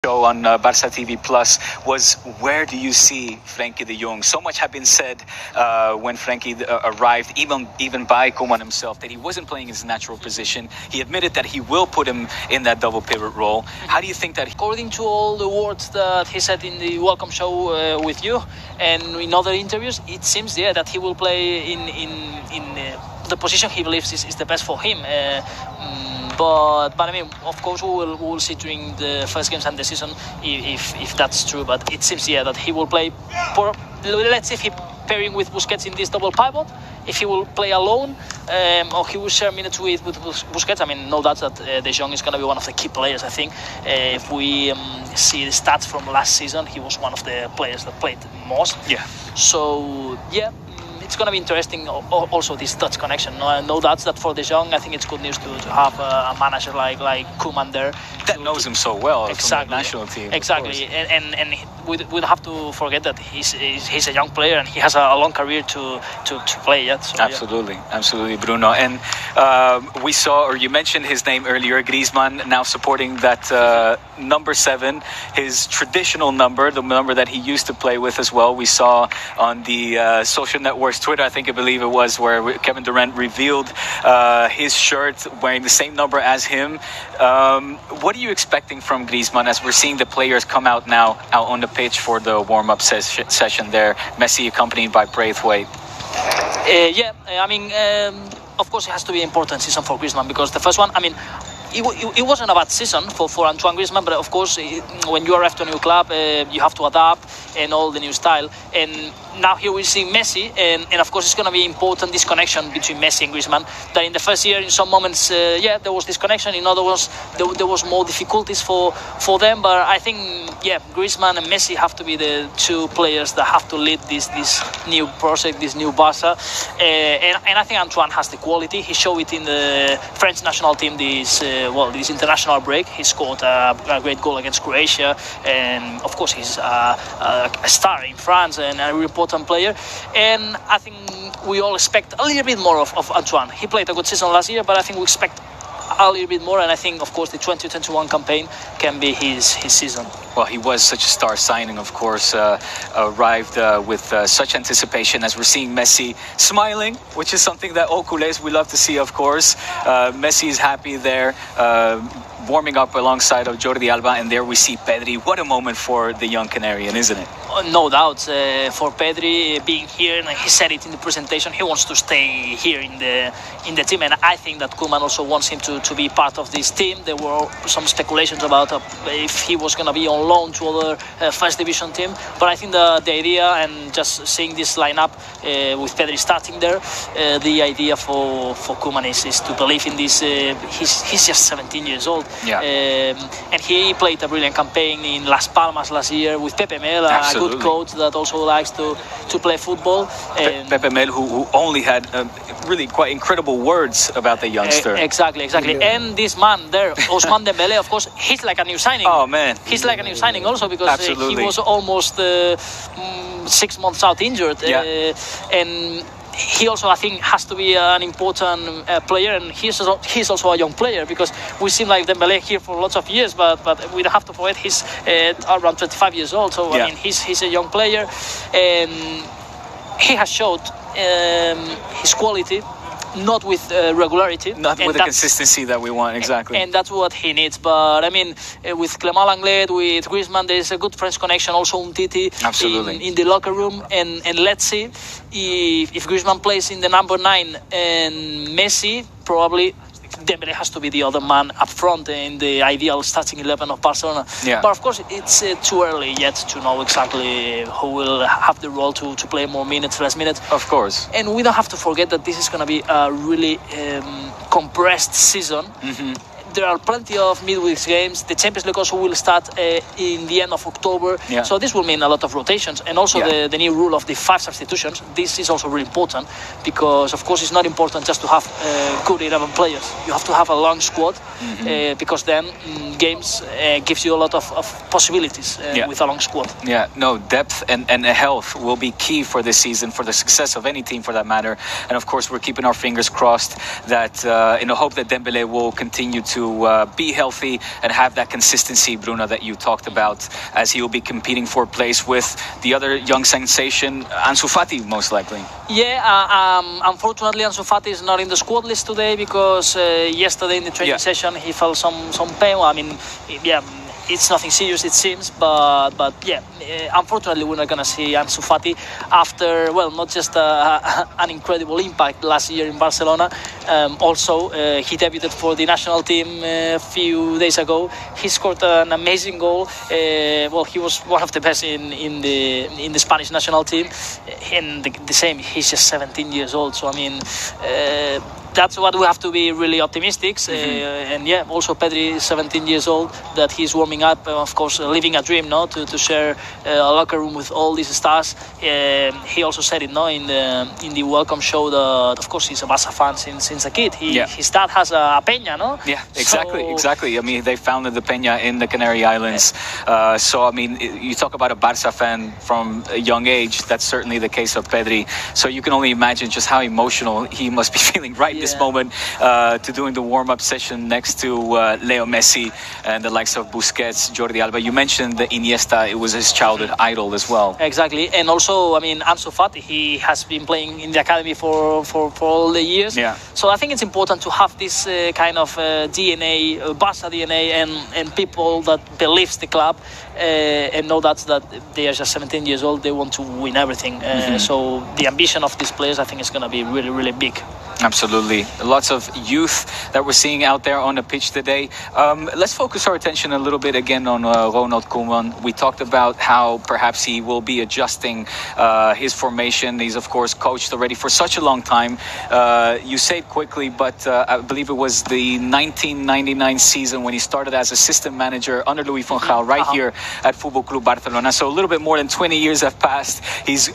show on Barça TV Plus was, where do you see Frenkie de Jong? So much had been said when Frenkie arrived, even by Koeman himself, that he wasn't playing his natural position. He admitted that he will put him in that double pivot role. How do you think that? According to all the words that he said in the welcome show with you and in other interviews, it seems that he will play in the position he believes is the best for him. But I mean, of course, we will see during the first games and the season if that's true. But it seems that he will play. Let's see if he pairing with Busquets in this double pivot. If he will play alone or he will share minutes with Busquets. I mean, no doubt that De Jong is going to be one of the key players. I think if we see the stats from last season, he was one of the players that played most. Yeah. So yeah. It's going to be interesting also this Dutch connection. No doubts that for De Jong, I think it's good news to have a manager like Koeman there. That knows him so well exactly, from the national team. Exactly, and we don't have to forget that he's a young player and he has a long career to play yet. So, absolutely, Bruno. And we saw, or you mentioned his name earlier, Griezmann, now supporting that number 7, his traditional number, the number that he used to play with as well. We saw on the social networks, Twitter, I believe it was, where Kevin Durant revealed his shirt wearing the same number as him. What are you expecting from Griezmann as we're seeing the players come out now out on the pitch for the warm-up session there? Messi accompanied by Braithwaite. I mean, of course it has to be an important season for Griezmann, because the first one, I mean, it wasn't a bad season for Antoine Griezmann, but of course when you arrive to a new club, you have to adapt and all the new style. And now here we see Messi, and of course it's going to be important, this connection between Messi and Griezmann, that in the first year in some moments there was this connection, in other words there was more difficulties for them, but I think Griezmann and Messi have to be the two players that have to lead this new project, this new Barca, and I think Antoine has the quality. He showed it in the French national team this international break. He scored a great goal against Croatia, and of course he's a star in France and a important player. And I think we all expect a little bit more of Antoine. He played a good season last year, but I think we expect a little bit more, and I think of course the 2021 campaign can be his season. Well, he was such a star signing, of course, arrived with such anticipation, as we're seeing Messi smiling, which is something that all culés we love to see, of course. Messi is happy there, warming up alongside of Jordi Alba, and there we see Pedri. What a moment for the young Canarian, isn't it? No doubt for Pedri being here, and he said it in the presentation, he wants to stay here in the team, and I think that Koeman also wants him to be part of this team. There were some speculations about if he was going to be on loan to other first division team, but I think the idea, and just seeing this lineup with Pedri starting there, the idea for Koeman is to believe in this. He's just 17 years old, and he played a brilliant campaign in Las Palmas last year with Pepe Mel, a good coach that also likes to play football. Pepe Mel, who only had really quite incredible words about the youngster. Exactly. And this man there, Ousmane Dembélé, of course, he's like a new signing. Oh man, he's like a new signing also, because he was almost 6 months out injured, and he also, I think, has to be an important player, and he's also a young player, because we seem like Dembélé here for lots of years, but we don't have to forget he's around 25 years old. So I mean, he's a young player, and he has showed his quality. Not with regularity. Not with the consistency that we want, exactly. And that's what he needs. But, I mean, with Clément Lenglet, with Griezmann, there's a good French connection, also Umtiti in the locker room. And let's see if Griezmann plays in the number 9 and Messi, probably Dembélé has to be the other man up front in the ideal starting 11 of Barcelona. But of course, it's too early yet to know exactly who will have the role to play more minutes, less minutes. Of course. And we don't have to forget that this is going to be a really compressed season. There are plenty of midweek games. The Champions League also will start in the end of October. So this will mean a lot of rotations, and also the new rule of the 5 substitutions. This is also really important, because of course it's not important just to have good 11 players. You have to have a long squad, because then games gives you a lot of possibilities with a long squad. Depth and health will be key for this season, for the success of any team for that matter. And of course we're keeping our fingers crossed that in the hope that Dembélé will continue to to be healthy and have that consistency, Bruno, that you talked about, as he will be competing for place with the other young sensation, Ansu Fati, most likely. Yeah, unfortunately, Ansu Fati is not in the squad list today because yesterday in the training session he felt some pain. Well, I mean, yeah, it's nothing serious, it seems, but yeah, unfortunately we're not gonna see Ansu Fati after, well, not just an incredible impact last year in Barcelona. Also, he debuted for the national team a few days ago. He scored an amazing goal. Well, he was one of the best in the Spanish national team. And the same, he's just 17 years old. So I mean, that's what we have to be really optimistic. And yeah, also Pedri is 17 years old, that he's warming up, of course, living a dream, no, to share a locker room with all these stars. He also said it, no, in the welcome show that of course he's a Barca fan since a kid. His dad has a peña, no? Yeah, exactly. I mean, they founded the peña in the Canary Islands. So I mean, you talk about a Barca fan from a young age. That's certainly the case of Pedri. So you can only imagine just how emotional he must be feeling right this moment, to doing the warm-up session next to Leo Messi and the likes of Busquets, Jordi Alba. You mentioned the Iniesta; it was his childhood idol as well. Exactly, and also, I mean, Ansu Fati, he has been playing in the academy for all the years. Yeah. So I think it's important to have this kind of DNA, Barca DNA, and people that believes the club and know that they are just 17 years old. They want to win everything. So the ambition of these players, I think, is going to be really, really big. Absolutely. Lots of youth that we're seeing out there on the pitch today. Let's focus our attention a little bit again on Ronald Koeman. We talked about how perhaps he will be adjusting his formation. He's, of course, coached already for such a long time. You say it quickly, but I believe it was the 1999 season when he started as assistant manager under Louis van Gaal right here at Football Club Barcelona. So a little bit more than 20 years have passed. He's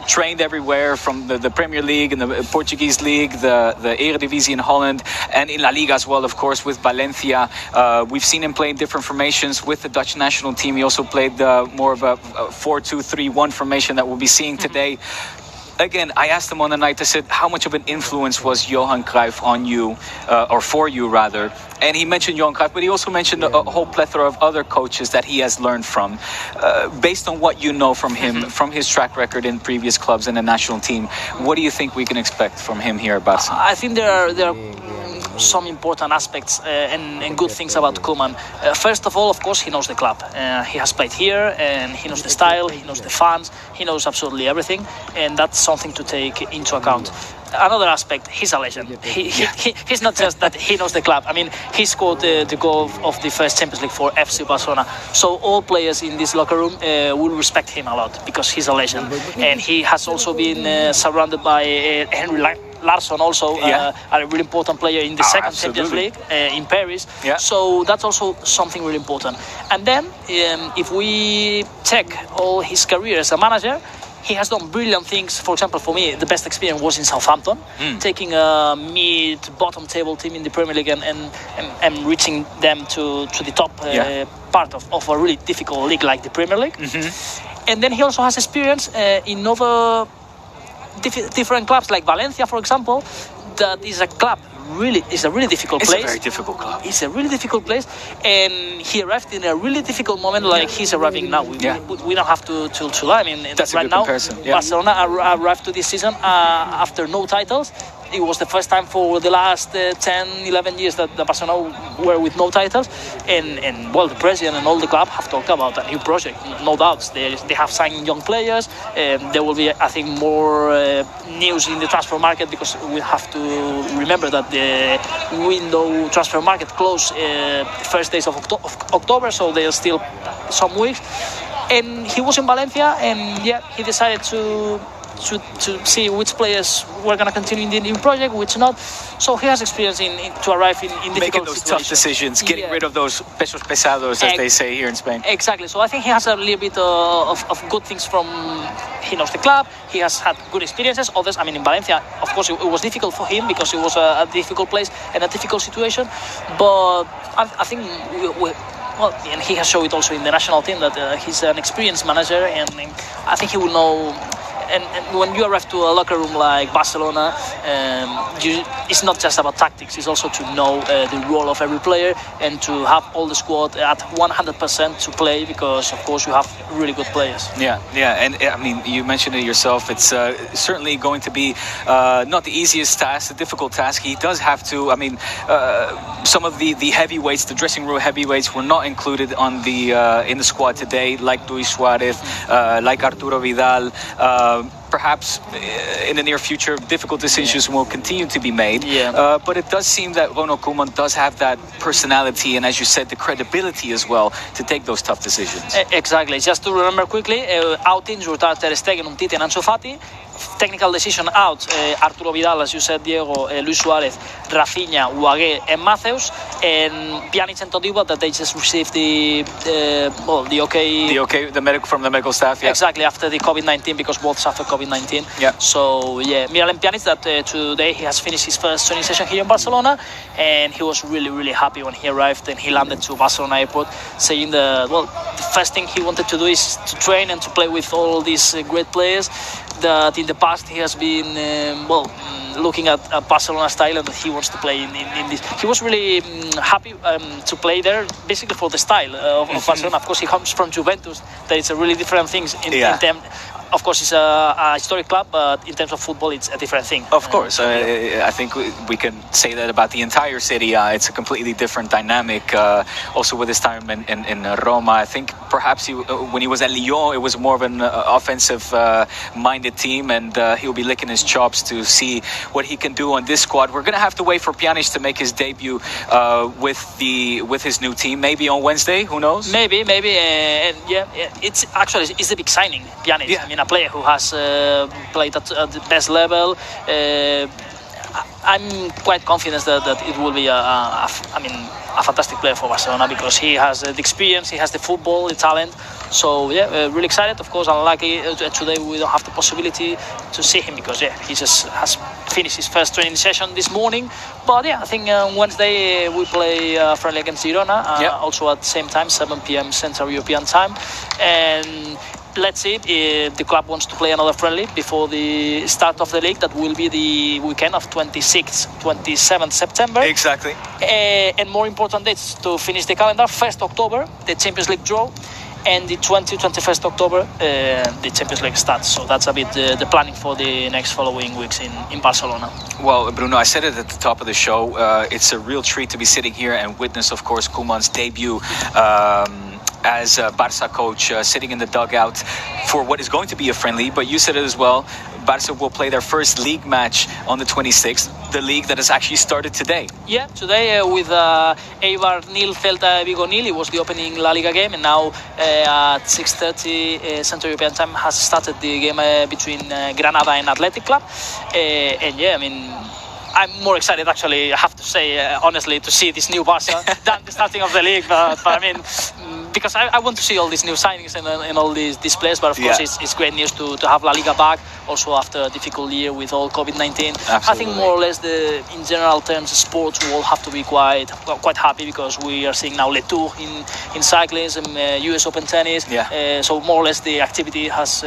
trained everywhere, from the Premier League and the Portuguese League, the Eredivisie in Holland, and in La Liga as well, of course, with Valencia. We've seen him play in different formations with the Dutch national team. He also played more of a 4-2-3-1 formation that we'll be seeing today. Again, I asked him on the night, I said, how much of an influence was Johan Cruyff on you, or for you rather? And he mentioned Johan Cruyff, but he also mentioned a whole plethora of other coaches that he has learned from. Based on what you know from him, from his track record in previous clubs and the national team, what do you think we can expect from him here at Barca? I think there are some important aspects and good things about Koeman. First of all, of course, he knows the club. He has played here, and he knows the style, he knows the fans, he knows absolutely everything, and that's something to take into account. Another aspect, he's a legend. He's not just that he knows the club. I mean, he scored the goal of the first Champions League for FC Barcelona. So all players in this locker room will respect him a lot because he's a legend. And he has also been surrounded by Henry Larsson, also a really important player in the second Champions League in Paris. So that's also something really important. And then if we check all his career as a manager, he has done brilliant things. For example, for me, the best experience was in Southampton, taking a mid-bottom table team in the Premier League and reaching them to the top part of a really difficult league like the Premier League. And then he also has experience in other different clubs like Valencia, for example. That is a club. It's a really difficult place. It's a very difficult club. It's a really difficult place, and he arrived in a really difficult moment, like he's arriving now. We don't have to lie. I mean, that's right a good now, comparison. Barcelona arrived to this season after no titles. It was the first time for the last 10, 11 years that the Barcelona were with no titles, and well, the president and all the club have talked about a new project. No doubts, they have signed young players. There will be, I think, more news in the transfer market, because we have to remember that the window transfer market closed first days of October, so there's still some weeks. And he was in Valencia, and he decided to see which players were going to continue in the new project, which not. So he has experience to arrive in difficult making those situations. tough decisions, getting rid of those pesos pesados, as they say here in Spain. Exactly. So I think he has a little bit of good things from. He knows the club. He has had good experiences. Others, I mean, in Valencia, of course, it was difficult for him because it was a difficult place and a difficult situation. But I think well, and he has shown it also in the national team that he's an experienced manager, and I think he will know and when you arrive to a locker room like Barcelona, it's not just about tactics. It's also to know the role of every player and to have all the squad at 100% to play, because of course you have really good players. Yeah, and I mean, you mentioned it yourself. It's certainly going to be not the easiest task, a difficult task. He does have to. I mean, some of the heavyweights, the dressing room heavyweights, were not included on the in the squad today, like Luis Suarez, like Arturo Vidal. Perhaps in the near future, difficult decisions will continue to be made. But it does seem that Ronald Koeman does have that personality and, as you said, the credibility as well to take those tough decisions. Exactly. Just to remember quickly, out injured are Ter Stegen, Umtiti and Ansu Fati. Technical decision out, Arturo Vidal, as you said, Diego, Luis Suarez, Rafinha, Uagué and Matheus, and Pjanic and Todibo, that they just received the okay. The medical from the medical staff. Yeah. Exactly, after the COVID-19, because both suffered COVID-19. Yeah. So Miralem Pjanic, that today he has finished his first training session here in Barcelona, and he was really happy when he arrived and he landed to Barcelona airport, saying the first thing he wanted to do is to train and to play with all these great players. That in the past he has been looking at Barcelona style, and that he wants to play in this. He was really happy to play there, basically for the style of Barcelona. Of course, he comes from Juventus. That it's a really different things in terms. Of course, it's a historic club, but in terms of football, it's a different thing. Of course. I think we can say that about the entire city. It's a completely different dynamic. Also with his time in Roma, I think perhaps when he was at Lyon, it was more of an offensive-minded team, and he'll be licking his chops to see what he can do on this squad. We're going to have to wait for Pjanic to make his debut with his new team, maybe on Wednesday. Who knows? Maybe. It's a big signing, Pjanic. Yeah. I mean, a player who has played at the best level. I'm quite confident that it will be a fantastic player for Barcelona, because he has the experience, he has the football, the talent. So really excited. Of course, unlucky today we don't have the possibility to see him, because he just has finished his first training session this morning. But I think Wednesday we play friendly against Girona, also at the same time, 7 p.m. Central European time, and let's see if the club wants to play another friendly before the start of the league. That will be the weekend of 26th, 27th September. Exactly. And more important dates to finish the calendar: 1st October, the Champions League draw, and the 21st October, the Champions League starts. So that's a bit the planning for the next following weeks in Barcelona. Well, Bruno, I said it at the top of the show. It's a real treat to be sitting here and witness, of course, Koeman's debut as a Barca coach, sitting in the dugout for what is going to be a friendly. But you said it as well, Barca will play their first league match on the 26th, the league that has actually started today. Yeah, today with Eibar nil, Celta Vigo nil. It was the opening La Liga game, and now at 6:30 Central European time has started the game between Granada and Athletic Club. I'm more excited, actually, I have to say, honestly, to see this new Barca than the starting of the league. But because I want to see all these new signings and all these players. But of course, it's great news to have La Liga back, also after a difficult year with all COVID-19. I think more or less, in general terms, sports will have to be quite happy, because we are seeing now Le Tour in cycling, US Open tennis. So more or less the activity has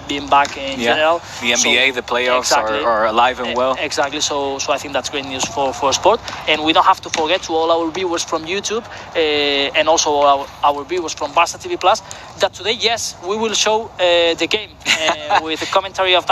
been back in general. The NBA, the playoffs are alive and well. Exactly. So I think that's great news for sport. And we don't have to forget, to all our viewers from YouTube and also our viewers from Barca TV Plus, that today, yes, we will show the game with the commentary of